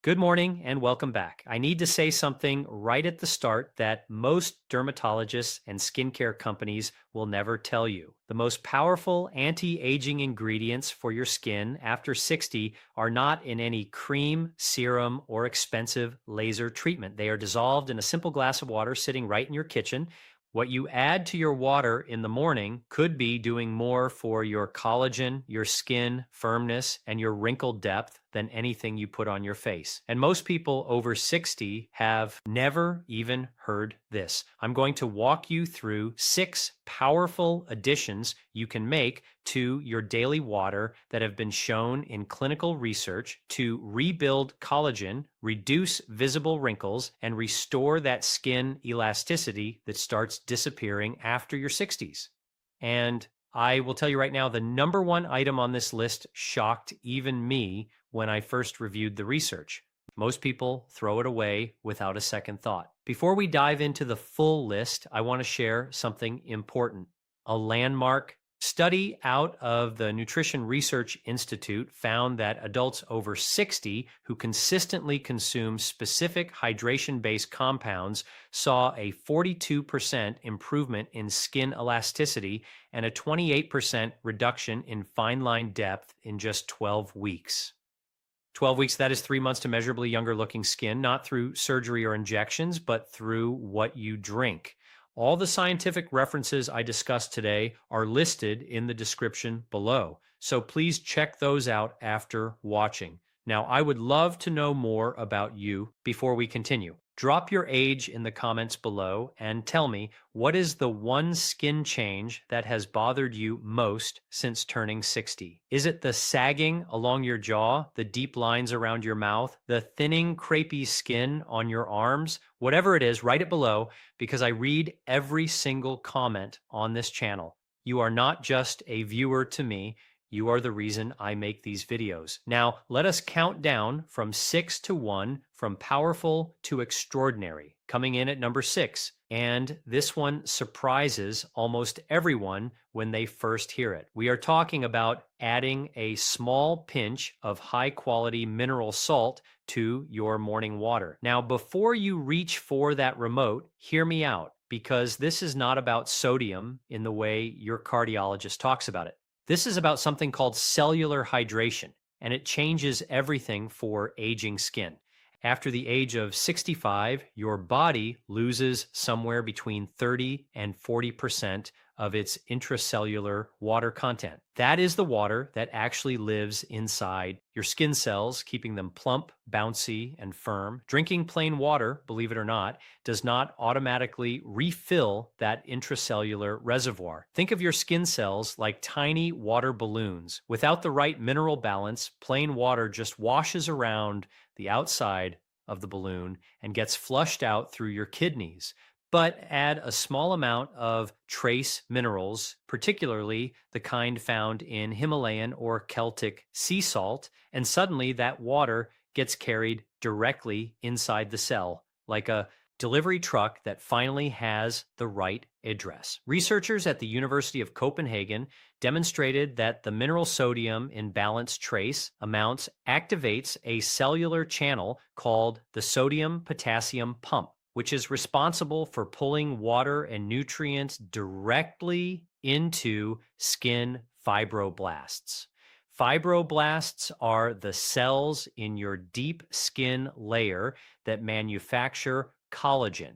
Good morning and welcome back. I need to say something right at the start that most dermatologists and skincare companies will never tell you. The most powerful anti aging ingredients for your skin after 60 are not in any cream, serum, or expensive laser treatment. They are dissolved in a simple glass of water sitting right in your kitchen. What you add to your water in the morning could be doing more for your collagen, your skin firmness, and your wrinkle depth than anything you put on your face. And most people over 60 have never even heard this. I'm going to walk you through 6 powerful additions you can make to your daily water that have been shown in clinical research to rebuild collagen, reduce visible wrinkles, and restore that skin elasticity that starts disappearing after your 60s. And I will tell you right now, the number one item on this list shocked even me when I first reviewed the research. Most people throw it away without a second thought. Before we dive into the full list, I want to share something important. A landmark study out of the Nutrition Research Institute found that adults over 60 who consistently consume specific hydration based compounds saw a 42% improvement in skin elasticity and a 28% reduction in fine line depth in just 12 weeks. 12 weeks, that is 3 months to measurably younger looking skin, not through surgery or injections, but through what you drink. All the scientific references I discussed today are listed in the description below, so please check those out after watching. Now, I would love to know more about you before we continue. Drop your age in the comments below and tell me, what is the one skin change that has bothered you most since turning 60? Is it the sagging along your jaw, the deep lines around your mouth, the thinning, crepey skin on your arms? Whatever it is, write it below because I read every single comment on this channel. You are not just a viewer to me. You are the reason I make these videos. Now, let us count down from 6 to 1, from powerful to extraordinary. Coming in at number 6. And this one surprises almost everyone when they first hear it. We are talking about adding a small pinch of high quality mineral salt to your morning water. Now, before you reach for that remote, hear me out, because this is not about sodium in the way your cardiologist talks about it. This is about something called cellular hydration, and it changes everything for aging skin. After the age of 65, your body loses somewhere between 30 and 40% of its intracellular water content. That is the water that actually lives inside your skin cells, keeping them plump, bouncy, and firm. Drinking plain water, believe it or not, does not automatically refill that intracellular reservoir. Think of your skin cells like tiny water balloons. Without the right mineral balance, plain water just washes around the outside of the balloon and gets flushed out through your kidneys. But add a small amount of trace minerals, particularly the kind found in Himalayan or Celtic sea salt, and suddenly that water gets carried directly inside the cell, like a delivery truck that finally has the right address. Researchers at the University of Copenhagen demonstrated that the mineral sodium in balanced trace amounts activates a cellular channel called the sodium-potassium pump, which is responsible for pulling water and nutrients directly into skin fibroblasts. Fibroblasts are the cells in your deep skin layer that manufacture collagen.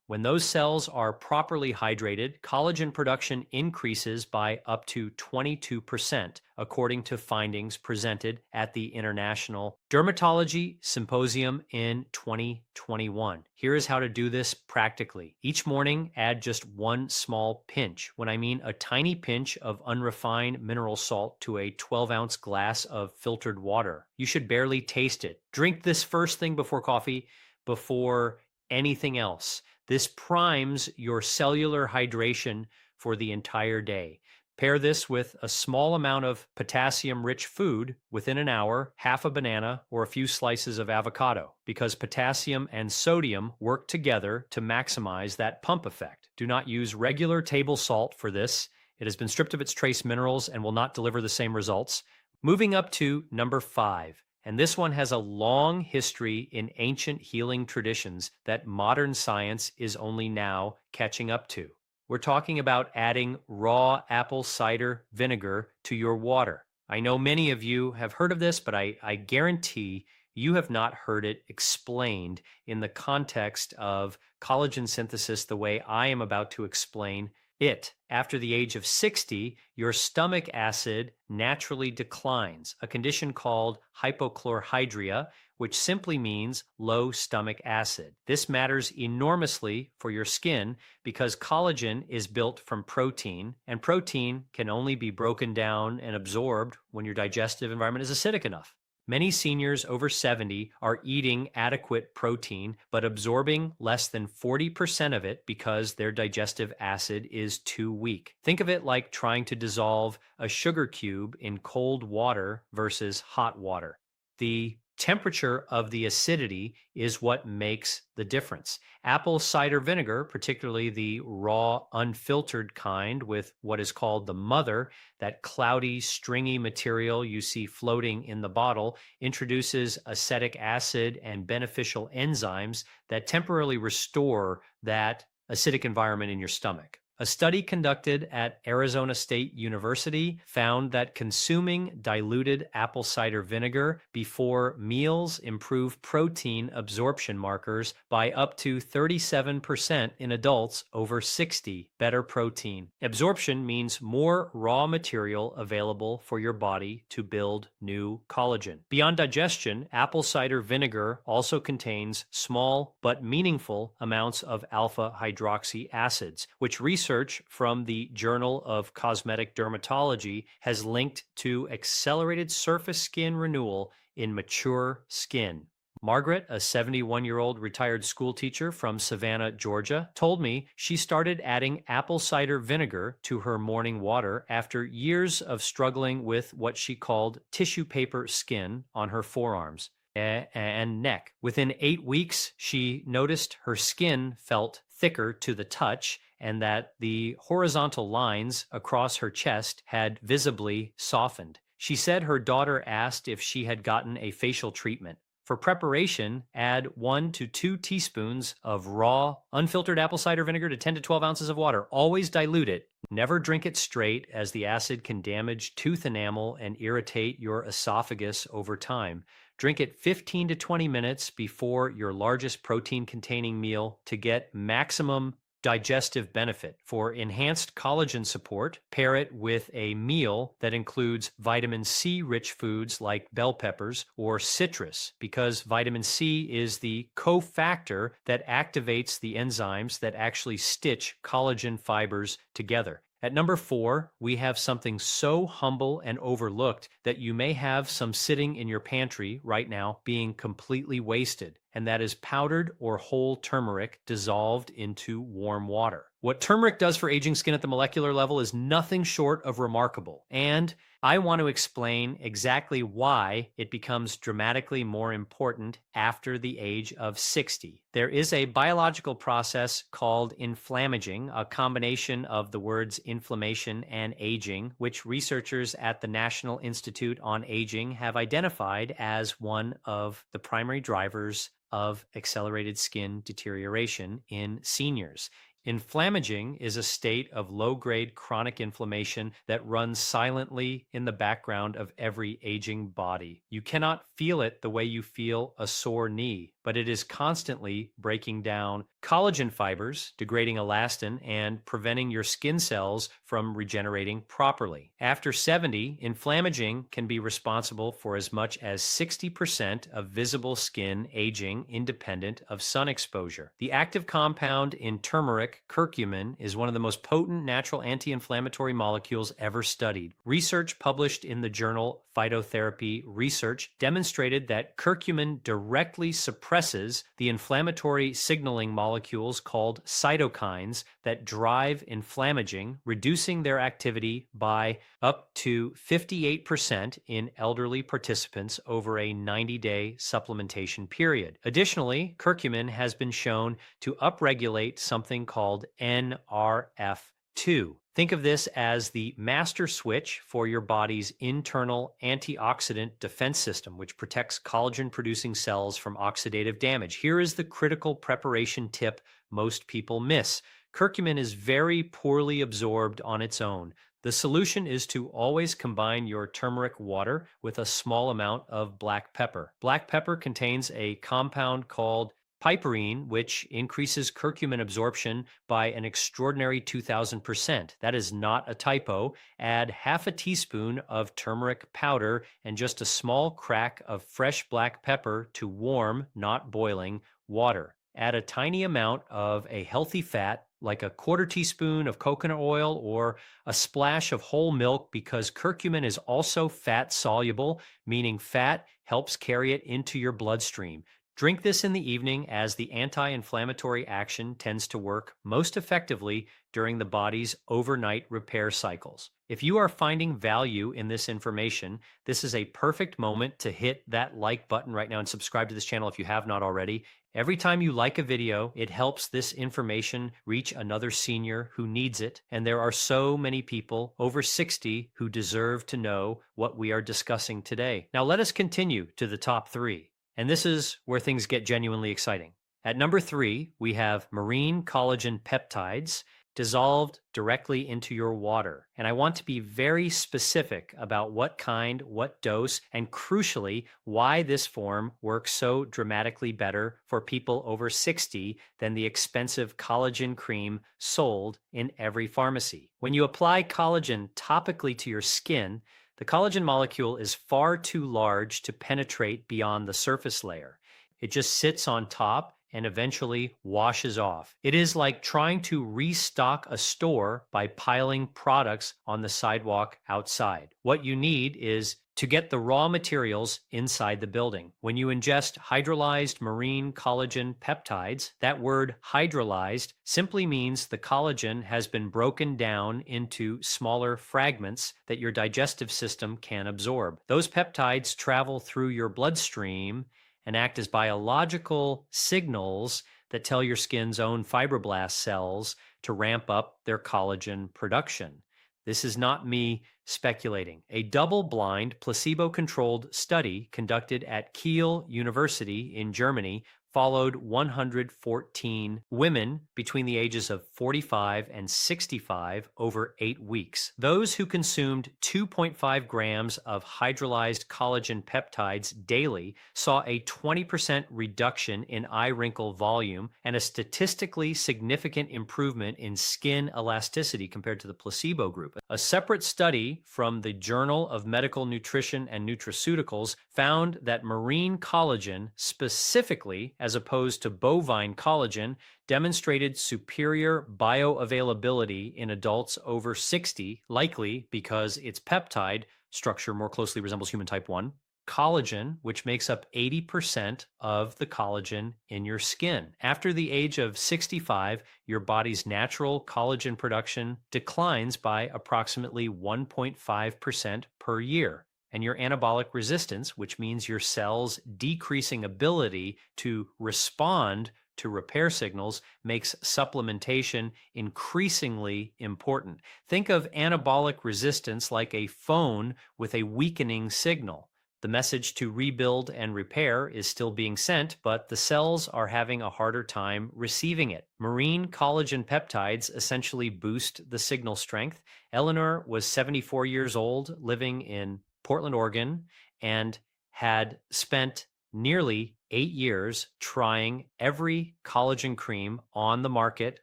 When those cells are properly hydrated, collagen production increases by up to 22%, according to findings presented at the International Dermatology Symposium in 2021. Here is how to do this practically. Each morning, add just one small pinch. When I mean a tiny pinch of unrefined mineral salt to a 12-ounce glass of filtered water. You should barely taste it. Drink this first thing before coffee, before anything else. This primes your cellular hydration for the entire day. Pair this with a small amount of potassium-rich food within an hour, half a banana, or a few slices of avocado, because potassium and sodium work together to maximize that pump effect. Do not use regular table salt for this. It has been stripped of its trace minerals and will not deliver the same results. Moving up to number 5. And this one has a long history in ancient healing traditions that modern science is only now catching up to. We're talking about adding raw apple cider vinegar to your water. I know many of you have heard of this, but I guarantee you have not heard it explained in the context of collagen synthesis the way I am about to explain it. After the age of 60, your stomach acid naturally declines, a condition called hypochlorhydria, which simply means low stomach acid. This matters enormously for your skin because collagen is built from protein, and protein can only be broken down and absorbed when your digestive environment is acidic enough. Many seniors over 70 are eating adequate protein, but absorbing less than 40% of it because their digestive acid is too weak. Think of it like trying to dissolve a sugar cube in cold water versus hot water. The temperature of the acidity is what makes the difference. Apple cider vinegar, particularly the raw, unfiltered kind with what is called the mother, that cloudy, stringy material you see floating in the bottle, introduces acetic acid and beneficial enzymes that temporarily restore that acidic environment in your stomach. A study conducted at Arizona State University found that consuming diluted apple cider vinegar before meals improved protein absorption markers by up to 37% in adults over 60. Better protein absorption means more raw material available for your body to build new collagen. Beyond digestion, apple cider vinegar also contains small but meaningful amounts of alpha hydroxy acids, which research from the Journal of Cosmetic Dermatology has linked to accelerated surface skin renewal in mature skin. Margaret, a 71-year-old retired school teacher from Savannah, Georgia, told me she started adding apple cider vinegar to her morning water after years of struggling with what she called tissue paper skin on her forearms and neck. Within 8 weeks, she noticed her skin felt thicker to the touch and that the horizontal lines across her chest had visibly softened. She said her daughter asked if she had gotten a facial treatment. For preparation, add 1 to 2 teaspoons of raw, unfiltered apple cider vinegar to 10 to 12 ounces of water. Always dilute it. Never drink it straight, as the acid can damage tooth enamel and irritate your esophagus over time. Drink it 15 to 20 minutes before your largest protein-containing meal to get maximum digestive benefit. For enhanced collagen support, pair it with a meal that includes vitamin C rich foods like bell peppers or citrus, because vitamin C is the cofactor that activates the enzymes that actually stitch collagen fibers together. At number 4, we have something so humble and overlooked that you may have some sitting in your pantry right now being completely wasted, and that is powdered or whole turmeric dissolved into warm water. What turmeric does for aging skin at the molecular level is nothing short of remarkable, and I want to explain exactly why it becomes dramatically more important after the age of 60. There is a biological process called inflammaging, a combination of the words inflammation and aging, which researchers at the National Institute on Aging have identified as one of the primary drivers of accelerated skin deterioration in seniors. Inflammaging is a state of low-grade chronic inflammation that runs silently in the background of every aging body. You cannot feel it the way you feel a sore knee, but it is constantly breaking down collagen fibers, degrading elastin, and preventing your skin cells from regenerating properly. After 70, inflammaging can be responsible for as much as 60% of visible skin aging independent of sun exposure. The active compound in turmeric, curcumin, is one of the most potent natural anti-inflammatory molecules ever studied. Research published in the journal Phytotherapy Research demonstrated that curcumin directly suppresses the inflammatory signaling molecules called cytokines that drive inflammaging, reducing their activity by up to 58% in elderly participants over a 90-day supplementation period. Additionally, curcumin has been shown to upregulate something called NRF2, Think of this as the master switch for your body's internal antioxidant defense system, which protects collagen producing cells from oxidative damage. Here is the critical preparation tip most people miss. Curcumin is very poorly absorbed on its own. The solution is to always combine your turmeric water with a small amount of black pepper. Black pepper contains a compound called piperine, which increases curcumin absorption by an extraordinary 2000%. That is not a typo. Add half a teaspoon of turmeric powder and just a small crack of fresh black pepper to warm, not boiling, water. Add a tiny amount of a healthy fat, like a quarter teaspoon of coconut oil or a splash of whole milk, because curcumin is also fat soluble, meaning fat helps carry it into your bloodstream. Drink this in the evening, as the anti-inflammatory action tends to work most effectively during the body's overnight repair cycles. If you are finding value in this information, this is a perfect moment to hit that like button right now and subscribe to this channel if you have not already. Every time you like a video, it helps this information reach another senior who needs it, and there are so many people over 60 who deserve to know what we are discussing today. Now let us continue to the top three. And this is where things get genuinely exciting. At number 3, we have marine collagen peptides dissolved directly into your water. And I want to be very specific about what kind, what dose, and crucially, why this form works so dramatically better for people over 60 than the expensive collagen cream sold in every pharmacy. When you apply collagen topically to your skin, the collagen molecule is far too large to penetrate beyond the surface layer. It just sits on top and eventually washes off. It is like trying to restock a store by piling products on the sidewalk outside. What you need is to get the raw materials inside the building. When you ingest hydrolyzed marine collagen peptides, that word hydrolyzed simply means the collagen has been broken down into smaller fragments that your digestive system can absorb. Those peptides travel through your bloodstream and act as biological signals that tell your skin's own fibroblast cells to ramp up their collagen production. This is not me speculating. A double-blind, placebo-controlled study conducted at Kiel University in Germany followed 114 women between the ages of 45 and 65 over 8 weeks. Those who consumed 2.5 grams of hydrolyzed collagen peptides daily saw a 20% reduction in eye wrinkle volume and a statistically significant improvement in skin elasticity compared to the placebo group. A separate study from the Journal of Medical Nutrition and Nutraceuticals found that marine collagen, specifically as opposed to bovine collagen, demonstrated superior bioavailability in adults over 60, likely because its peptide structure more closely resembles human type 1. Collagen, which makes up 80% of the collagen in your skin. After the age of 65, your body's natural collagen production declines by approximately 1.5% per year. And your anabolic resistance, which means your cells' decreasing ability to respond to repair signals, makes supplementation increasingly important. Think of anabolic resistance like a phone with a weakening signal. The message to rebuild and repair is still being sent, but the cells are having a harder time receiving it. Marine collagen peptides essentially boost the signal strength. Eleanor was 74 years old, living in Portland, Oregon, and had spent nearly 8 years trying every collagen cream on the market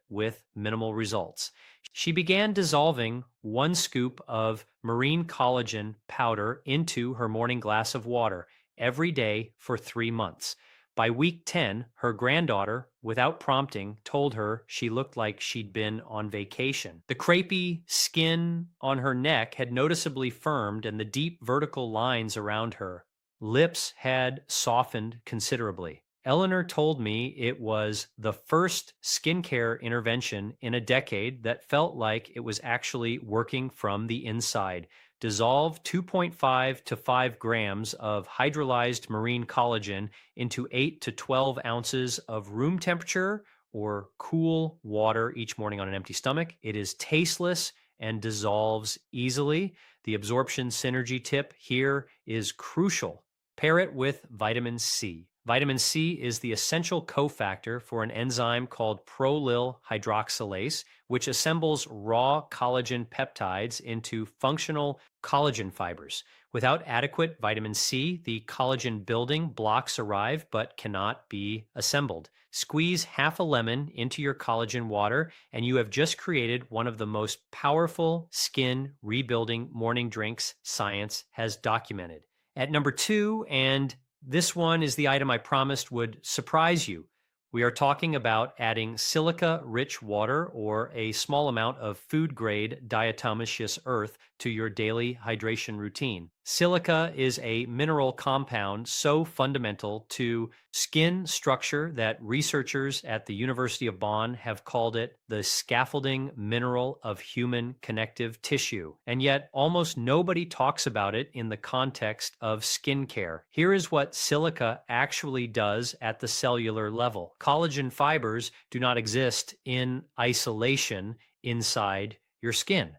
with minimal results. She began dissolving 1 scoop of marine collagen powder into her morning glass of water every day for 3 months. By week 10, her granddaughter, without prompting, told her she looked like she'd been on vacation. The crepey skin on her neck had noticeably firmed, and the deep vertical lines around her lips had softened considerably. Eleanor told me it was the first skincare intervention in a decade that felt like it was actually working from the inside. Dissolve 2.5 to 5 grams of hydrolyzed marine collagen into 8 to 12 ounces of room temperature or cool water each morning on an empty stomach. It is tasteless and dissolves easily. The absorption synergy tip here is crucial. Pair it with vitamin C. Vitamin C is the essential cofactor for an enzyme called prolyl hydroxylase, which assembles raw collagen peptides into functional collagen fibers. Without adequate vitamin C, the collagen building blocks arrive but cannot be assembled. Squeeze half a lemon into your collagen water, and you have just created one of the most powerful skin rebuilding morning drinks science has documented. At number two, and this one is the item I promised would surprise you. We are talking about adding silica rich water or a small amount of food grade diatomaceous earth to your daily hydration routine. Silica is a mineral compound so fundamental to skin structure that researchers at the University of Bonn have called it the scaffolding mineral of human connective tissue. And yet, almost nobody talks about it in the context of skincare. Here is what silica actually does at the cellular level. Collagen fibers do not exist in isolation inside your skin.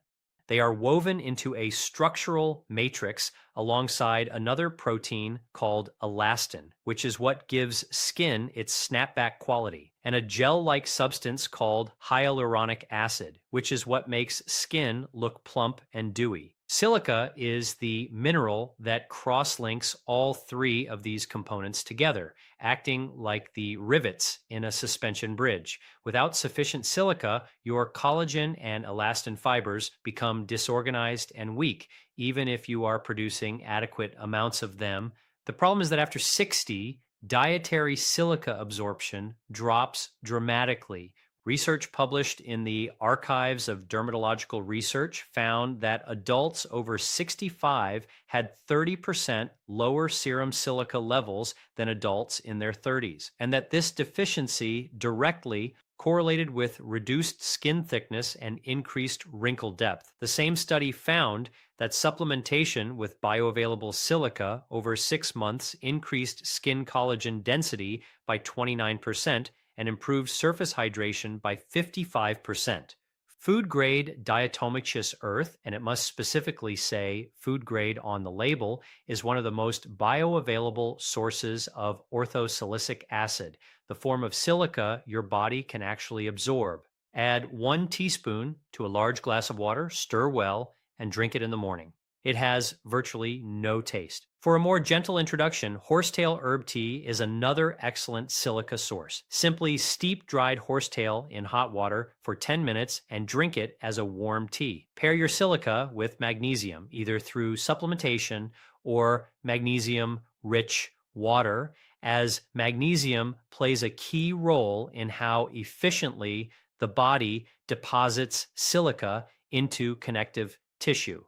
They are woven into a structural matrix alongside another protein called elastin, which is what gives skin its snapback quality, and a gel-like substance called hyaluronic acid, which is what makes skin look plump and dewy. Silica is the mineral that cross-links all three of these components together, acting like the rivets in a suspension bridge. Without sufficient silica, your collagen and elastin fibers become disorganized and weak, even if you are producing adequate amounts of them. The problem is that after 60, dietary silica absorption drops dramatically. Research published in the Archives of Dermatological Research found that adults over 65 had 30% lower serum silica levels than adults in their 30s, and that this deficiency directly correlated with reduced skin thickness and increased wrinkle depth. The same study found that supplementation with bioavailable silica over 6 months increased skin collagen density by 29% and improved surface hydration by 55%. Food grade diatomaceous earth, and it must specifically say food grade on the label, is one of the most bioavailable sources of orthosilicic acid, the form of silica your body can actually absorb. Add 1 teaspoon to a large glass of water, stir well, and drink it in the morning. It has virtually no taste. For a more gentle introduction, horsetail herb tea is another excellent silica source. Simply steep dried horsetail in hot water for 10 minutes and drink it as a warm tea. Pair your silica with magnesium, either through supplementation or magnesium-rich water, as magnesium plays a key role in how efficiently the body deposits silica into connective tissue.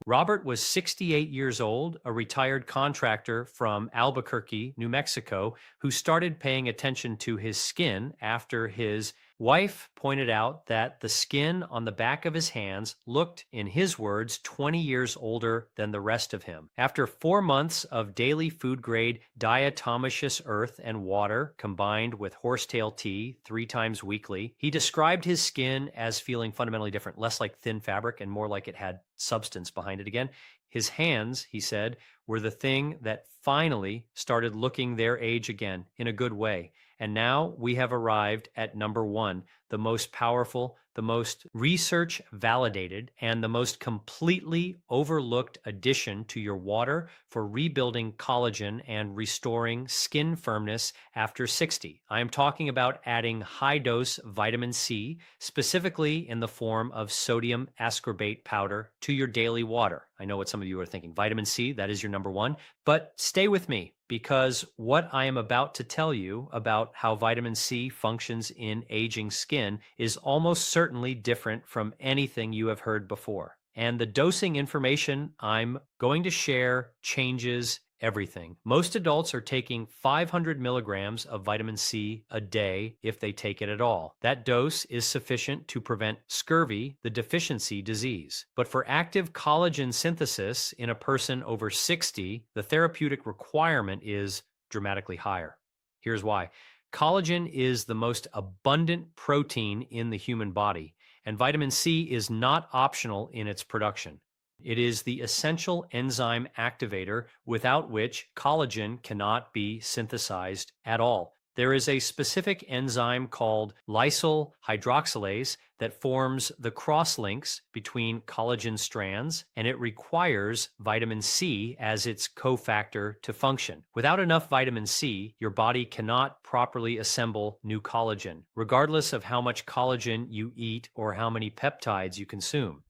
Robert was 68 years old, a retired contractor from Albuquerque, New Mexico, who started paying attention to his skin after his wife pointed out that the skin on the back of his hands looked, in his words, 20 years older than the rest of him. After 4 months of daily food grade diatomaceous earth and water combined with horsetail tea 3 times weekly, he described his skin as feeling fundamentally different, less like thin fabric and more like it had substance behind it again. His hands, he said, were the thing that finally started looking their age again in a good way. And now we have arrived at number 1, the most powerful, the most research validated, and the most completely overlooked addition to your water for rebuilding collagen and restoring skin firmness after 60. I am talking about adding high-dose vitamin C, specifically in the form of sodium ascorbate powder, to your daily water. I know what some of you are thinking. Vitamin C, that is your number 1. But stay with me, because what I am about to tell you about how vitamin C functions in aging skin is almost certainly different from anything you have heard before. And the dosing information I'm going to share changes everything. Most adults are taking 500 milligrams of vitamin C a day if they take it at all. That dose is sufficient to prevent scurvy, the deficiency disease. But for active collagen synthesis in a person over 60, the therapeutic requirement is dramatically higher. Here's why. Collagen is the most abundant protein in the human body, and vitamin C is not optional in its production. It is the essential enzyme activator without which collagen cannot be synthesized at all. There is a specific enzyme called lysyl hydroxylase that forms the crosslinks between collagen strands, and it requires vitamin C as its cofactor to function. Without enough vitamin C, your body cannot properly assemble new collagen, regardless of how much collagen you eat or how many peptides you consume.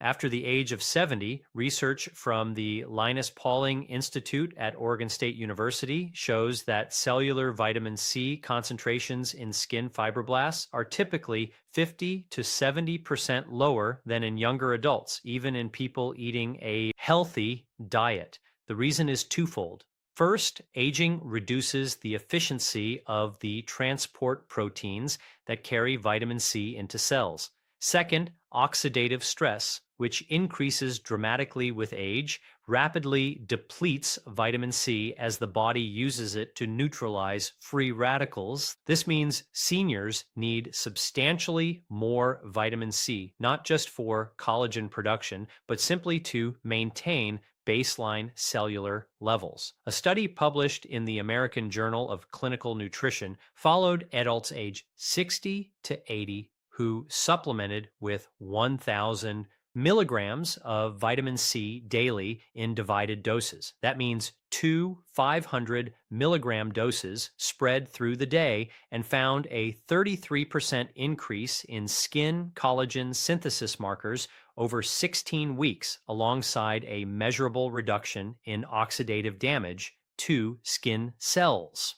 After the age of 70, research from the Linus Pauling Institute at Oregon State University shows that cellular vitamin C concentrations in skin fibroblasts are typically 50 to 70% lower than in younger adults, even in people eating a healthy diet. The reason is twofold. First, aging reduces the efficiency of the transport proteins that carry vitamin C into cells. Second, oxidative stress, which increases dramatically with age, rapidly depletes vitamin C as the body uses it to neutralize free radicals. This means seniors need substantially more vitamin C, not just for collagen production, but simply to maintain baseline cellular levels. A study published in the American Journal of Clinical Nutrition followed adults age 60 to 80 who supplemented with 1,000 milligrams of vitamin C daily in divided doses. That means two 500 milligram doses spread through the day, and found a 33% increase in skin collagen synthesis markers over 16 weeks, alongside a measurable reduction in oxidative damage to skin cells.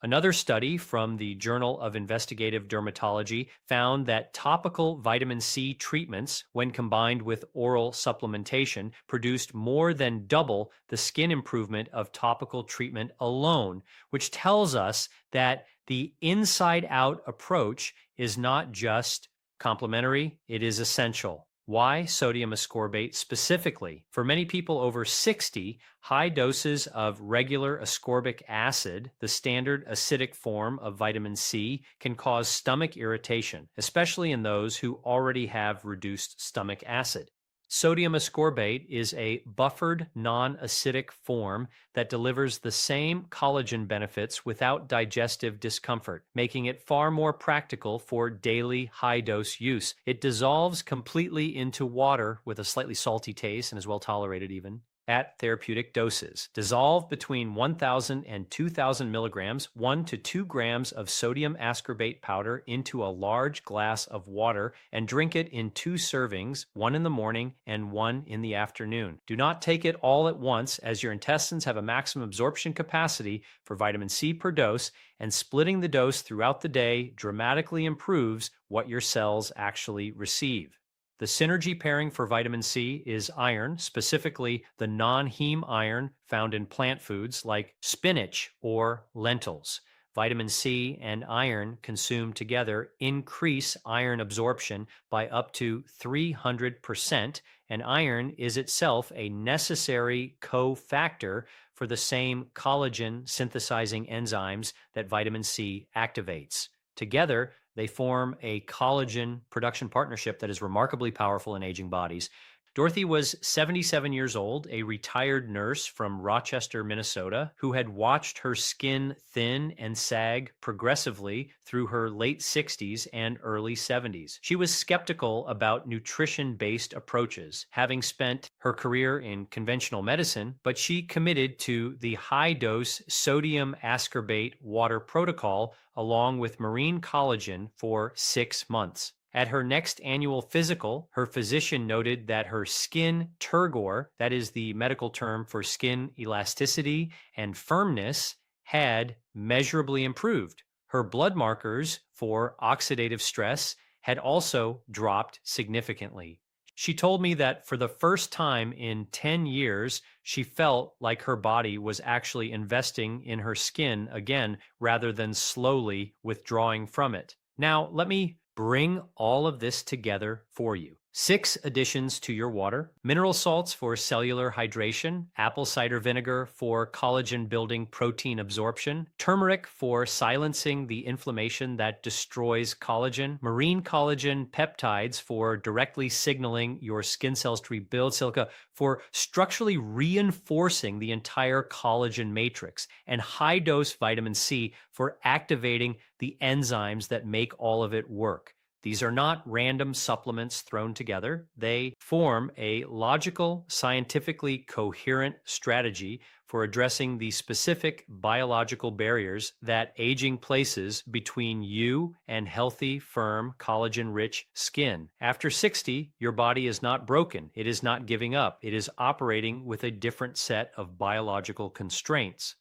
Another study from the Journal of Investigative Dermatology found that topical vitamin C treatments, when combined with oral supplementation, produced more than double the skin improvement of topical treatment alone, which tells us that the inside out approach is not just complementary, it is essential. Why sodium ascorbate specifically? For many people over 60, high doses of regular ascorbic acid, the standard acidic form of vitamin C, can cause stomach irritation, especially in those who already have reduced stomach acid. Sodium ascorbate is a buffered non-acidic form that delivers the same collagen benefits without digestive discomfort, making it far more practical for daily high-dose use. It dissolves completely into water with a slightly salty taste and is well tolerated even at therapeutic doses. Dissolve between 1,000 and 2,000 milligrams, 1 to 2 grams of sodium ascorbate powder into a large glass of water, and drink it in 2 servings, one in the morning and one in the afternoon. Do not take it all at once, as your intestines have a maximum absorption capacity for vitamin C per dose, and splitting the dose throughout the day dramatically improves what your cells actually receive. The synergy pairing for vitamin C is iron, specifically the non-heme iron found in plant foods like spinach or lentils. Vitamin C and iron consumed together increase iron absorption by up to 300%, and iron is itself a necessary cofactor for the same collagen synthesizing enzymes that vitamin C activates. Together, they form a collagen production partnership that is remarkably powerful in aging bodies. Dorothy was 77 years old, a retired nurse from Rochester, Minnesota, who had watched her skin thin and sag progressively through her late 60s and early 70s. She was skeptical about nutrition-based approaches, having spent her career in conventional medicine, but she committed to the high-dose sodium ascorbate water protocol along with marine collagen for 6 months. At her next annual physical, her physician noted that her skin turgor, that is the medical term for skin elasticity and firmness, had measurably improved. Her blood markers for oxidative stress had also dropped significantly. She told me that for the first time in 10 years, she felt like her body was actually investing in her skin again rather than slowly withdrawing from it. Now, let me bring all of this together for you. 6 additions to your water: mineral salts for cellular hydration, apple cider vinegar for collagen building protein absorption, turmeric for silencing the inflammation that destroys collagen, marine collagen peptides for directly signaling your skin cells to rebuild, silica for structurally reinforcing the entire collagen matrix, and high dose vitamin C for activating the enzymes that make all of it work. These are not random supplements thrown together. They form a logical, scientifically coherent strategy for addressing the specific biological barriers that aging places between you and healthy, firm, collagen rich skin. After 60, your body is not broken. It is not giving up. It is operating with a different set of biological constraints: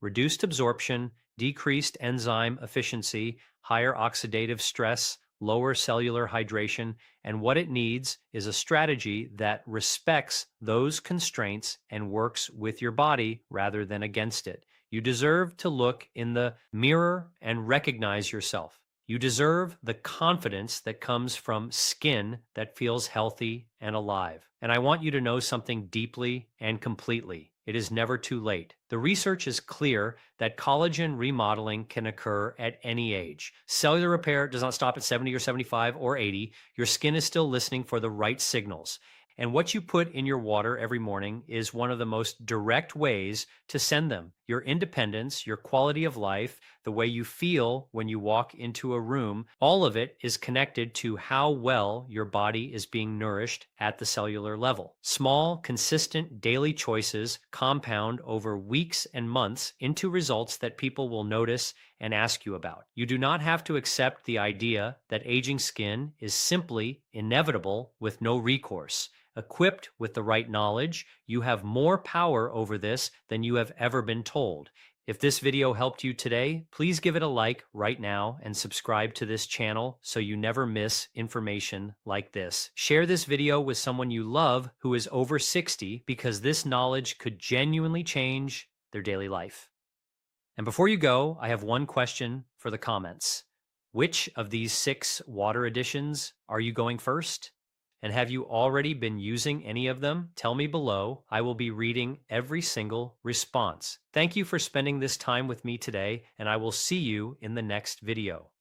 reduced absorption, decreased enzyme efficiency, higher oxidative stress, lower cellular hydration, and what it needs is a strategy that respects those constraints and works with your body rather than against it. You deserve to look in the mirror and recognize yourself. You deserve the confidence that comes from skin that feels healthy and alive. And I want you to know something deeply and completely. It is never too late. The research is clear that collagen remodeling can occur at any age. Cellular repair does not stop at 70 or 75 or 80. Your skin is still listening for the right signals. And what you put in your water every morning is one of the most direct ways to send them. Your independence, your quality of life, the way you feel when you walk into a room, all of it is connected to how well your body is being nourished at the cellular level. Small, consistent daily choices compound over weeks and months into results that people will notice and ask you about. You do not have to accept the idea that aging skin is simply inevitable with no recourse. Equipped with the right knowledge, you have more power over this than you have ever been told. If this video helped you today, please give it a like right now and subscribe to this channel so you never miss information like this. Share this video with someone you love who is over 60 because this knowledge could genuinely change their daily life. And before you go, I have one question for the comments. Which of these 6 water additions are you going first? And have you already been using any of them? Tell me below. I will be reading every single response. Thank you for spending this time with me today, and I will see you in the next video.